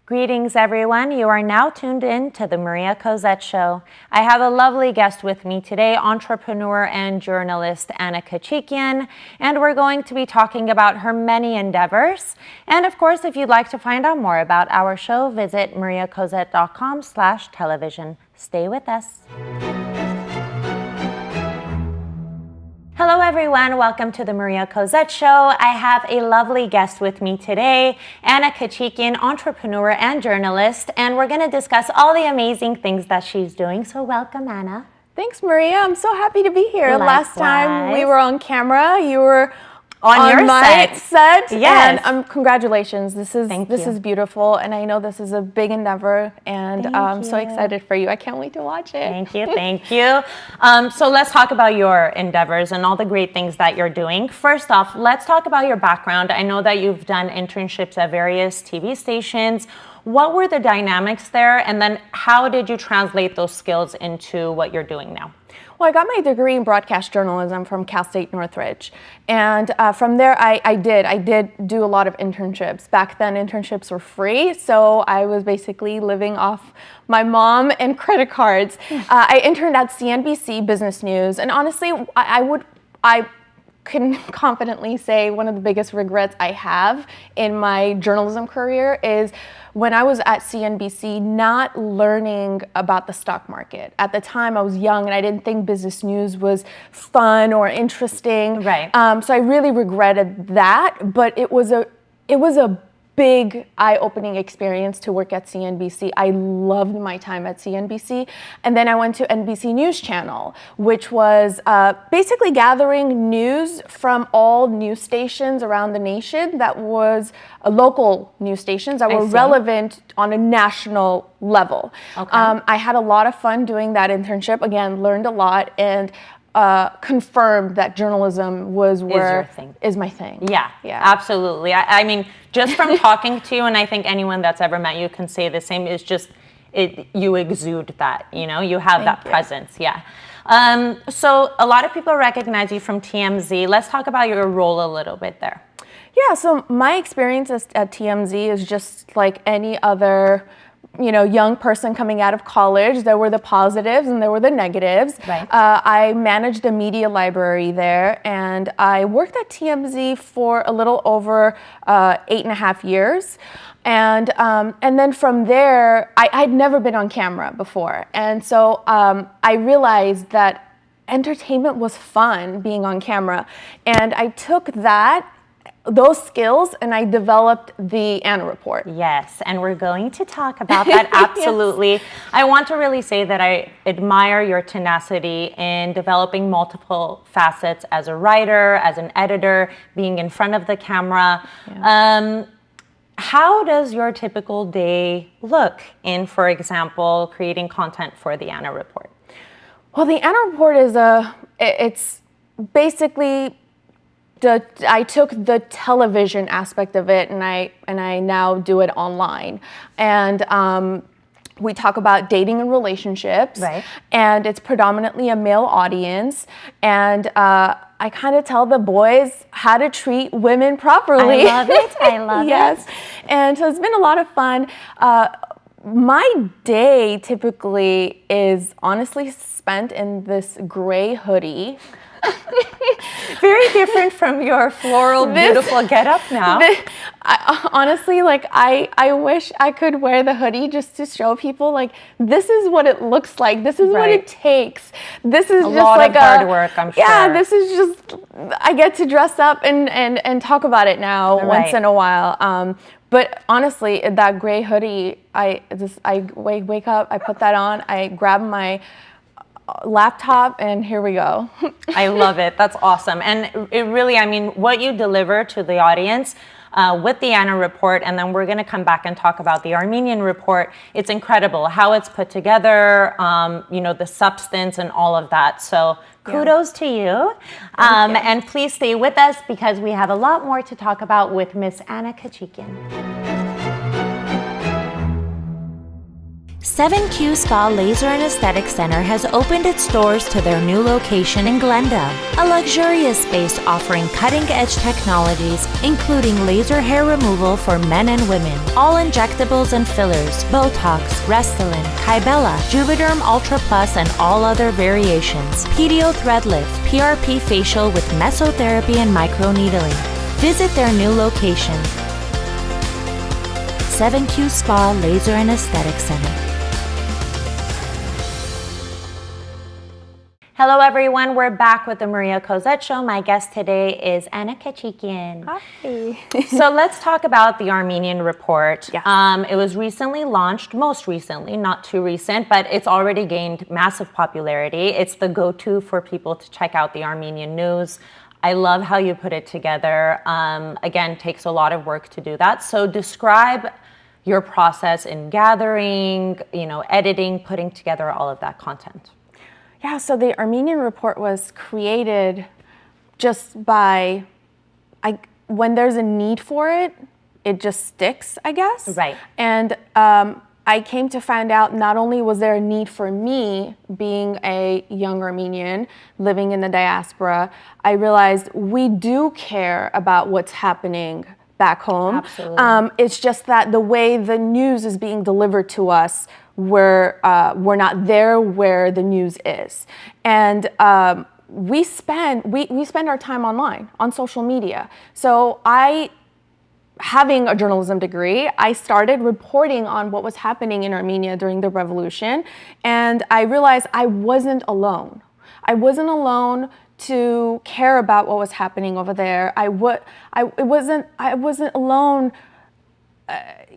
Greetings, everyone. You are now tuned in to the Maria Cozette Show. I have a lovely guest with me today, entrepreneur and journalist Anna Kachikyan, and we're going to be talking about her many endeavors. And of course, if you'd like to find out more about our show, visit mariacozette.com/television. Stay with us. Hello, everyone. Welcome to the Maria Cozette Show. I have a lovely guest with me today, Anna Kachikyan, entrepreneur and journalist, and we're going to discuss all the amazing things that she's doing. So welcome, Anna. Thanks, Maria. I'm so happy to be here. Likewise. Last time we were on camera, you were on your my set. Yes. And congratulations. This is beautiful, and I know this is a big endeavor, and I'm so excited for you. I can't wait to watch it. Thank you. Thank you. So let's talk about your endeavors and all the great things that you're doing. First off, let's talk about your background. I know that you've done internships at various TV stations. What were the dynamics there, and then how did you translate those skills into what you're doing now? Well, I got my degree in broadcast journalism from Cal State Northridge. And from there, I did do a lot of internships. Back then, internships were free, so I was basically living off my mom and credit cards. I interned at CNBC Business News, and honestly, I can confidently say one of the biggest regrets I have in my journalism career is when I was at CNBC not learning about the stock market. At the time, I was young and I didn't think business news was fun or interesting. Right. So I really regretted that, but it was a big eye-opening experience to work at CNBC. I loved my time at CNBC. And then I went to NBC News Channel, which was basically gathering news from all news stations around the nation that was local news stations that were relevant on a national level. Okay. I had a lot of fun doing that internship. Again, learned a lot, and confirmed that journalism is my thing. Yeah, absolutely. I mean, just from talking to you, and I think anyone that's ever met you can say the same, is just you exude that, you have that presence. Yeah. So a lot of people recognize you from TMZ. Let's talk about your role a little bit there. Yeah, so my experience at TMZ is just like any other young person coming out of college. There were the positives and there were the negatives. Right. I managed a media library there, and I worked at TMZ for a little over 8.5 years. And then from there, I'd never been on camera before. And so I realized that entertainment was fun being on camera. And I took those skills and I developed the Anna Report. Yes, and we're going to talk about that, absolutely. Yes. I want to really say that I admire your tenacity in developing multiple facets as a writer, as an editor, being in front of the camera. Yeah. How does your typical day look in, for example, creating content for the Anna Report? Well, the Anna Report it's basically I took the television aspect of it and I now do it online. And we talk about dating and relationships. Right. And it's predominantly a male audience. And I kind of tell the boys how to treat women properly. I love it. I love yes. And so it's been a lot of fun. My day typically is honestly spent in this gray hoodie. Very different from your floral, beautiful getup now. Honestly, I wish I could wear the hoodie just to show people, this is what it looks like. This is what it takes. This is just lot of hard work, I'm sure. Yeah, this is just, I get to dress up and talk about it now once in a while. But honestly, that gray hoodie, I wake up, I put that on, I grab my laptop, and here we go. I love it. That's awesome. And it really, what you deliver to the audience, with the Anna Report, and then we're going to come back and talk about the Armenian Report. It's incredible how it's put together, the substance and all of that. So kudos to you. And please stay with us because we have a lot more to talk about with Miss Anna Kachikyan. 7Q Spa Laser and Aesthetic Center has opened its doors to their new location in Glendale, a luxurious space offering cutting-edge technologies, including laser hair removal for men and women, all injectables and fillers, Botox, Restylane, Kybella, Juvederm Ultra Plus, and all other variations, PDO thread lift, PRP facial with mesotherapy and microneedling. Visit their new location, 7Q Spa Laser and Aesthetic Center. Hello, everyone. We're back with the Maria Cozette Show. My guest today is Anna Kachikyan. Hi. So let's talk about the Armenian Report. Yeah. It was recently launched, most recently, not too recent, but it's already gained massive popularity. It's the go-to for people to check out the Armenian news. I love how you put it together. Again, takes a lot of work to do that. So describe your process in gathering, editing, putting together all of that content. Yeah, so the Armenian Report was created just by, when there's a need for it, it just sticks, I guess. Right. And I came to find out not only was there a need for me being a young Armenian living in the diaspora, I realized we do care about what's happening back home. Absolutely. It's just that the way the news is being delivered to us, we're not there where the news is, and we spend our time online on social media. So having a journalism degree, I started reporting on what was happening in Armenia during the revolution, and I realized I wasn't alone. I wasn't alone to care about what was happening over there. I wasn't alone.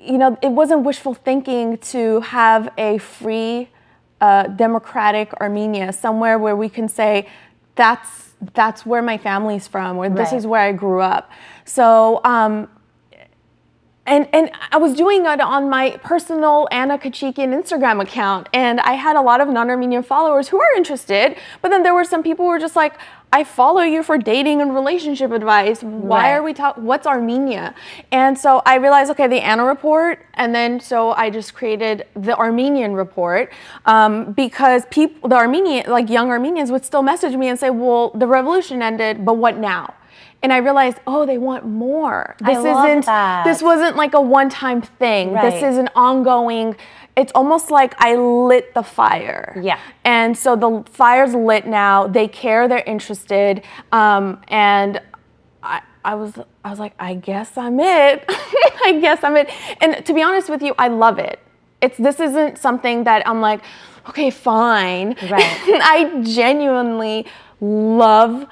It wasn't wishful thinking to have a free, democratic Armenia, somewhere where we can say, that's where my family's from, or this is where I grew up. So, and I was doing it on my personal Anna Kachikyan Instagram account, and I had a lot of non-Armenian followers who were interested, but then there were some people who were just like, I follow you for dating and relationship advice. Why are we talking? What's Armenia? And so I realized, okay, the Anna Report, and then so I just created the Armenian Report because young Armenians would still message me and say, well, the revolution ended, but what now? And I realized, they want more. This wasn't like a one-time thing. Right. This is an ongoing. It's almost like I lit the fire. Yeah. And so the fire's lit now. They care. They're interested. And I was like, I guess I'm it. I guess I'm it. And to be honest with you, I love it. This isn't something that I'm like, okay, fine. Right. I genuinely love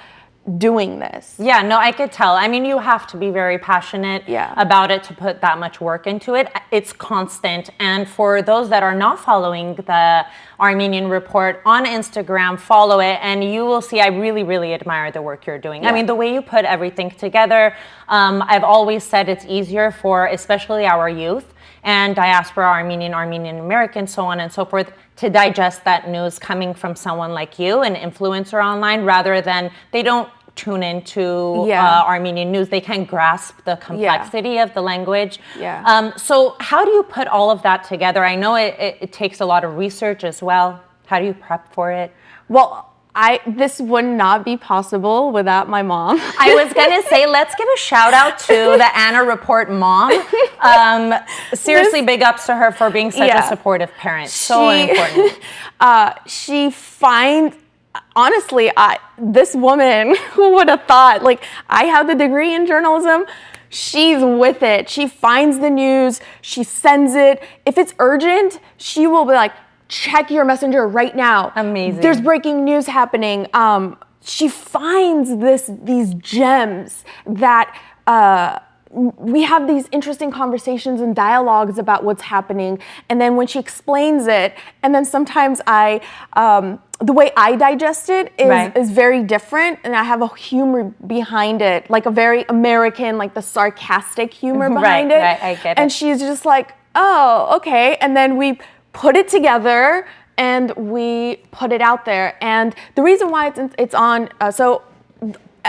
doing this. Yeah, no, I could tell. I mean, you have to be very passionate about it to put that much work into it. It's constant. And for those that are not following the Armenian Report on Instagram, follow it and you will see I really, really admire the work you're doing. Yeah. I mean, the way you put everything together, I've always said it's easier for especially our youth and diaspora, Armenian American, so on and so forth, to digest that news coming from someone like you, an influencer online, rather than they don't tune into Armenian news. They can grasp the complexity of the language. Yeah. So how do you put all of that together? I know it takes a lot of research as well. How do you prep for it? Well, this would not be possible without my mom. I was gonna say, let's give a shout out to the Anna Report mom. Seriously, big ups to her for being such a supportive parent. So important. She finds, honestly, this woman, who would have thought, like, I have the degree in journalism. She's with it. She finds the news. She sends it. If it's urgent, she will be like, check your messenger right now. Amazing. There's breaking news happening. She finds these gems that we have these interesting conversations and dialogues about what's happening. And then when she explains it, and then sometimes the way I digest it is very different, and I have a humor behind it, like a very American, like the sarcastic humor behind it. Right, I get it. And she's just like, oh, okay. And then we put it together and we put it out there. And the reason why it's on, so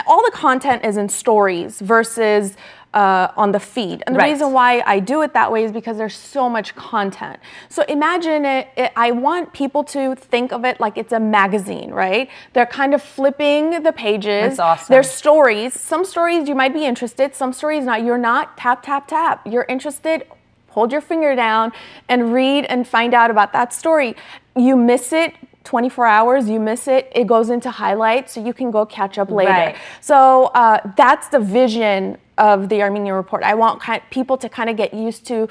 all the content is in stories versus on the feed. And the reason why I do it that way is because there's so much content. So imagine I want people to think of it like it's a magazine, right? They're kind of flipping the pages. That's awesome. There's stories. Some stories you might be interested, some stories not. You're not. Tap, tap, tap. You're interested. Hold your finger down and read and find out about that story. You miss it, 24 hours, you miss it, it goes into highlights, so you can go catch up later. Right. So that's the vision of the Armenian Report. I want people to kind of get used to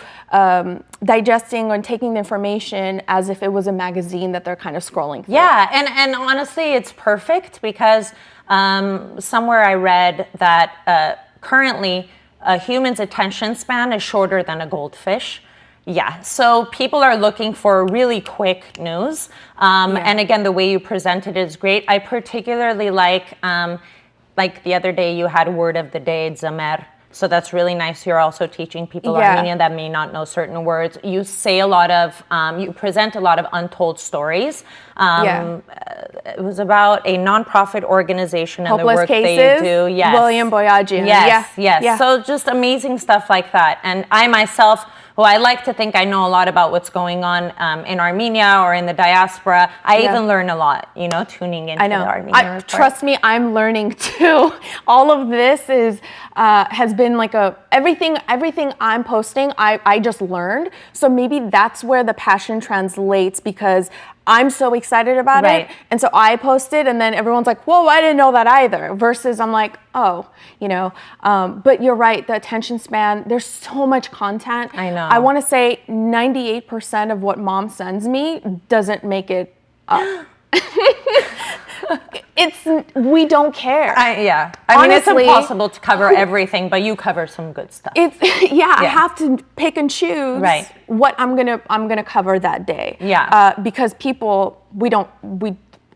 digesting and taking the information as if it was a magazine that they're kind of scrolling through. Yeah, and honestly, it's perfect because somewhere I read that currently a human's attention span is shorter than a goldfish. Yeah, so people are looking for really quick news. And again, the way you present it is great. I particularly like the other day you had word of the day, Zamer. So that's really nice. You're also teaching people Armenian that may not know certain words. You say a lot of, you present a lot of untold stories. It was about a nonprofit organization and Hopeless the work Cases, they do. Yes. William Boyajian. Yes. So just amazing stuff like that. And I myself, who I like to think I know a lot about what's going on in Armenia or in the diaspora. I even learn a lot, tuning into the Armenian Report. Trust me, I'm learning too. All of this has been like everything I'm posting, I just learned. So maybe that's where the passion translates, because I'm so excited about it. And so I posted and then everyone's like, whoa, I didn't know that either. Versus I'm like, oh, but you're right. The attention span, there's so much content. I know. I want to say 98% of what mom sends me doesn't make it up. We don't care. I mean, Honestly, it's impossible to cover everything, but you cover some good stuff. I have to pick and choose what I'm gonna cover that day. Because people,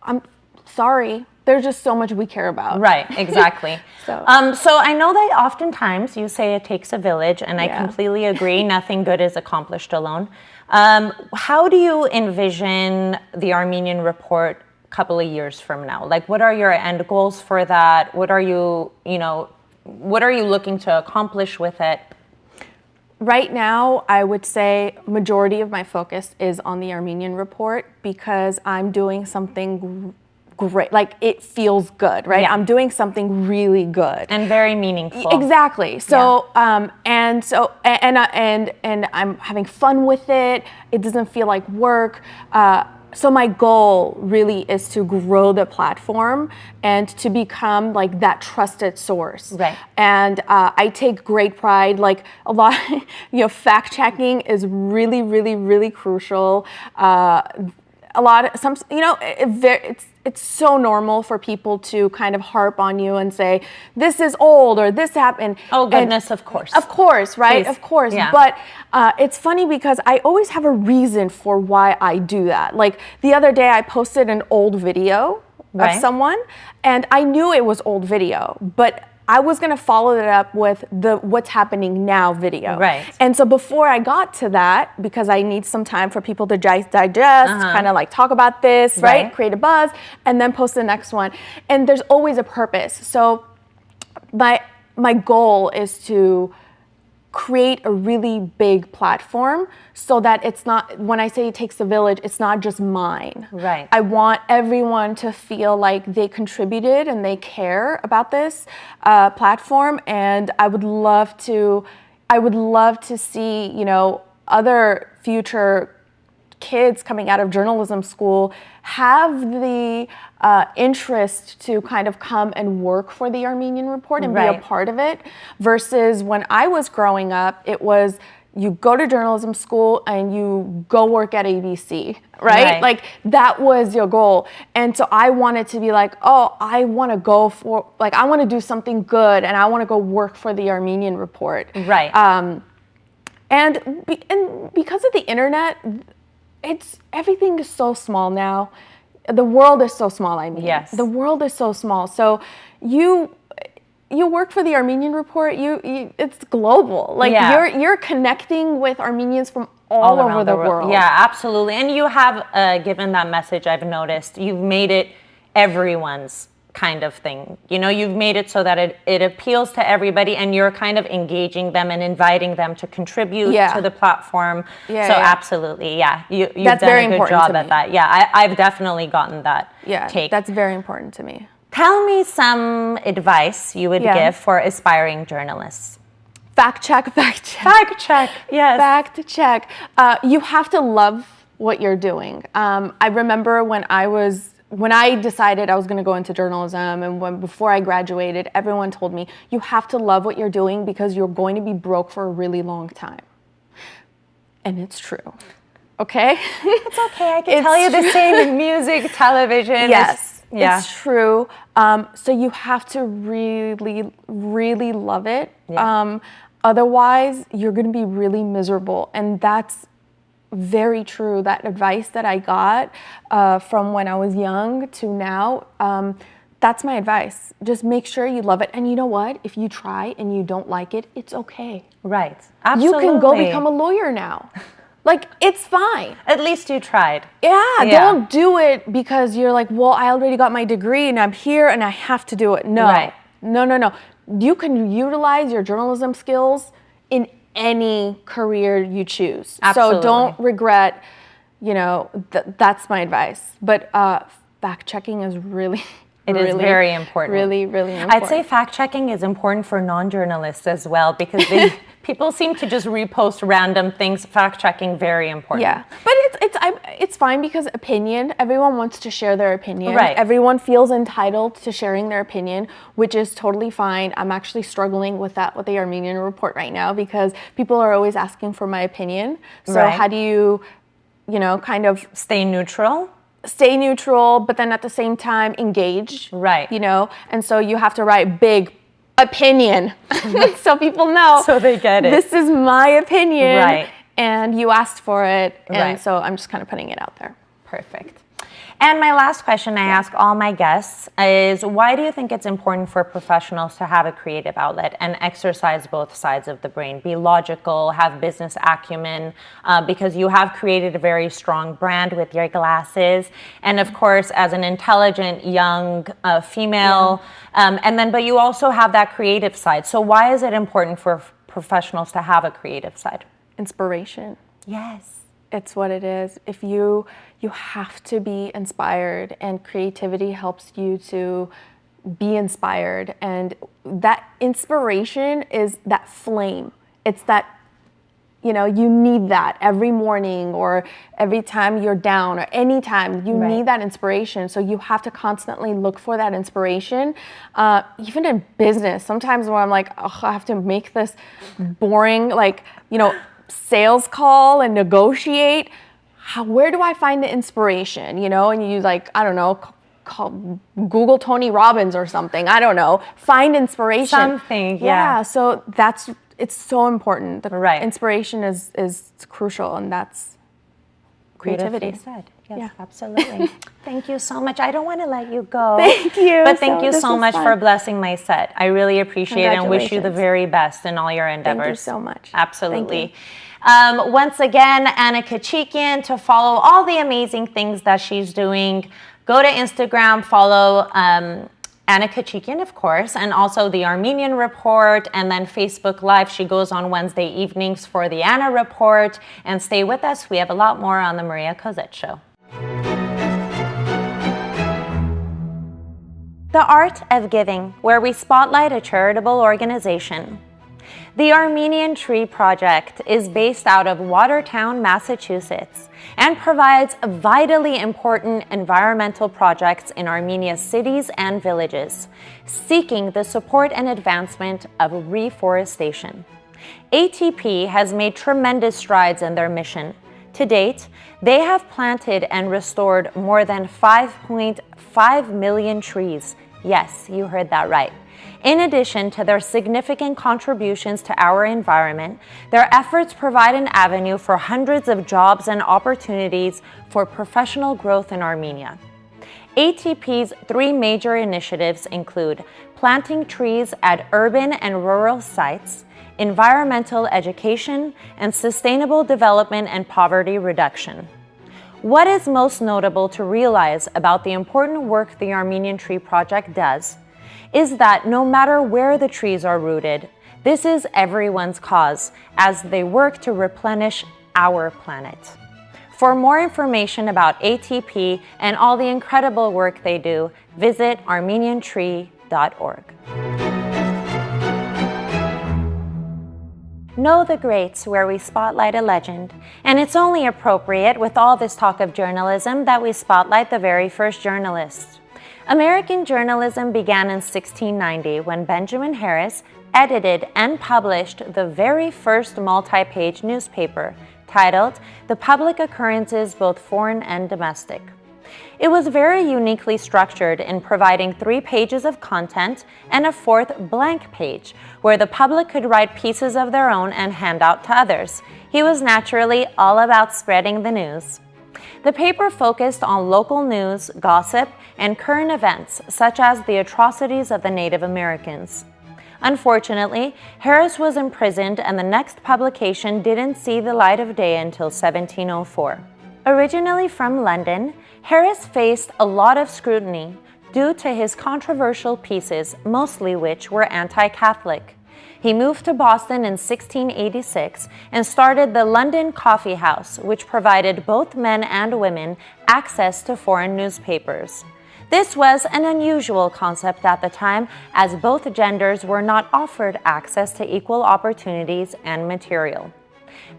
I'm sorry, there's just so much we care about. Right, exactly. So I know that oftentimes you say it takes a village, and I completely agree. Nothing good is accomplished alone. How do you envision the Armenian Report couple of years from now? Like, what are your end goals for that? What are you looking to accomplish with it? Right now, I would say majority of my focus is on the Armenian Report, because I'm doing something great. Like, it feels good, right? I'm doing something really good and very meaningful. Exactly. So and I'm having fun with it. It doesn't feel like work. So my goal really is to grow the platform and to become like that trusted source. Right. And I take great pride. Like a lot, fact checking is really, really, really crucial. It's so normal for people to kind of harp on you and say, this is old or this happened. Oh, goodness, of course. Of course, right? Please. Of course. Yeah. But it's funny because I always have a reason for why I do that. Like the other day I posted an old video of someone and I knew it was old video, but I was going to follow it up with the what's happening now video. Right. And so before I got to that, because I need some time for people to digest, kind of like talk about this, right? Create a buzz, and then post the next one. And there's always a purpose. So my goal is to create a really big platform so that it's not, when I say it takes a village, it's not just mine. Right. I want everyone to feel like they contributed and they care about this platform. And I would love to see, other future kids coming out of journalism school have the interest to kind of come and work for the Armenian Report and be a part of it, versus when I was growing up, it was, you go to journalism school and you go work at ABC, right? Like that was your goal. And so I wanted to be like, oh, I want to go for, like, I want to do something good and I want to go work for the Armenian Report. Right. And because of the internet, everything is so small now. The world is so small, I mean. Yes. The world is so small. So you work for the Armenian Report, it's global. Like you're connecting with Armenians from all over the world. Yeah, absolutely. And you have given that message, I've noticed. You've made it everyone's kind of thing. You know, you've made it so that it appeals to everybody and you're kind of engaging them and inviting them to contribute to the platform. Absolutely, you've that's done very a good important job to at me. that. Yeah, I've definitely gotten that take. That's very important to me. Tell me some advice you would give for aspiring journalists. Fact check. Fact check, yes. Fact check. You have to love what you're doing. I remember when I decided I was going to go into journalism and before I graduated, everyone told me, you have to love what you're doing because you're going to be broke for a really long time. And it's true. Okay? It's okay. I can tell you the same in music, television. Yes. It's true. So you have to really, really love it. Otherwise, you're going to be really miserable. And that's very true. That advice that I got from when I was young to now, that's my advice. Just make sure you love it. And you know what? If you try and you don't like it, it's okay. Right. Absolutely. You can go become a lawyer now. Like, it's fine. At least you tried. Yeah, don't do it because you're like, well, I already got my degree and I'm here and I have to do it. No. Right. No. You can utilize your journalism skills in any career you choose. Absolutely. So don't regret, that's my advice. But fact checking is really... It is very important. Really, really important. I'd say fact checking is important for non-journalists as well because people seem to just repost random things. Fact checking, very important. Yeah, but it's fine because opinion. Everyone wants to share their opinion. Right. Everyone feels entitled to sharing their opinion, which is totally fine. I'm actually struggling with that with the Armenian Report right now because people are always asking for my opinion. So how do you, kind of stay neutral? Stay neutral, but then at the same time engage. Right. And so you have to write big opinion so people know. So they get it. This is my opinion. Right. And you asked for it. And Right. so I'm just kind of putting it out there. Perfect. And my last question I ask all my guests is, why do you think it's important for professionals to have a creative outlet and exercise both sides of the brain, be logical, have business acumen, because you have created a very strong brand with your glasses, and of course, as an intelligent young female, but you also have that creative side. So why is it important for professionals to have a creative side? Inspiration. Yes. It's what it is. If you have to be inspired, and creativity helps you to be inspired. And that inspiration is that flame. It's that, you need that every morning or every time you're down or any time you need that inspiration. So you have to constantly look for that inspiration. Even in business, sometimes when I'm like, oh, I have to make this boring, sales call and negotiate. Where do I find the inspiration? And you call Google Tony Robbins or something. I don't know. Find inspiration. Something, yeah. So it's so important. The inspiration is crucial, and that's creativity. Beautifully said. Yes, absolutely. Thank you so much. I don't want to let you go. Thank you. But thank you so much for blessing my set. I really appreciate it and wish you the very best in all your endeavors. Thank you so much. Absolutely. Once again, Anna Kachikyan, to follow all the amazing things that she's doing, go to Instagram, follow Anna Kachikyan, of course, and also the Armenian Report, and then Facebook Live. She goes on Wednesday evenings for the Anna Report. And stay with us. We have a lot more on the Maria Cozette Show. The Art of Giving, where we spotlight a charitable organization. The Armenian Tree Project is based out of Watertown, Massachusetts, and provides vitally important environmental projects in Armenia's cities and villages, seeking the support and advancement of reforestation. ATP has made tremendous strides in their mission. To date, they have planted and restored more than 5.5 million trees. Yes, you heard that right. In addition to their significant contributions to our environment, their efforts provide an avenue for hundreds of jobs and opportunities for professional growth in Armenia. ATP's three major initiatives include planting trees at urban and rural sites, environmental education, and sustainable development and poverty reduction. What is most notable to realize about the important work the Armenian Tree Project does is that no matter where the trees are rooted, this is everyone's cause as they work to replenish our planet. For more information about ATP and all the incredible work they do, visit armeniantree.org. Know the Grates, where we spotlight a legend. And it's only appropriate with all this talk of journalism that we spotlight the very first journalists. American journalism began in 1690 when Benjamin Harris edited and published the very first multi-page newspaper titled The Public Occurrences Both Foreign and Domestic. It was very uniquely structured in providing 3 pages of content and a 4th blank page where the public could write pieces of their own and hand out to others. He was naturally all about spreading the news. The paper focused on local news, gossip, and current events such as the atrocities of the Native Americans. Unfortunately, Harris was imprisoned and the next publication didn't see the light of day until 1704. Originally from London, Harris faced a lot of scrutiny due to his controversial pieces, mostly which were anti-Catholic. He moved to Boston in 1686 and started the London Coffee House, which provided both men and women access to foreign newspapers. This was an unusual concept at the time, as both genders were not offered access to equal opportunities and material.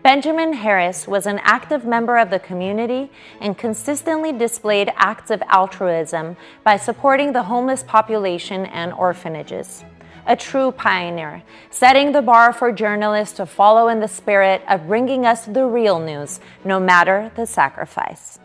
Benjamin Harris was an active member of the community and consistently displayed acts of altruism by supporting the homeless population and orphanages. A true pioneer, setting the bar for journalists to follow in the spirit of bringing us the real news, no matter the sacrifice.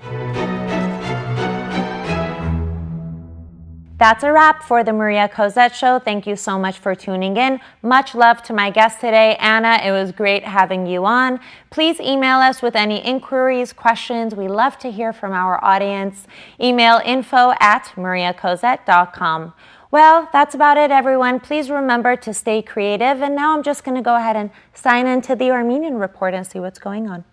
That's a wrap for the Maria Cozette Show. Thank you so much for tuning in. Much love to my guest today, Anna. It was great having you on. Please email us with any inquiries, questions. We love to hear from our audience. Email info@mariacozette.com. Well, that's about it, everyone. Please remember to stay creative. And now I'm just going to go ahead and sign into the Armenian Report and see what's going on.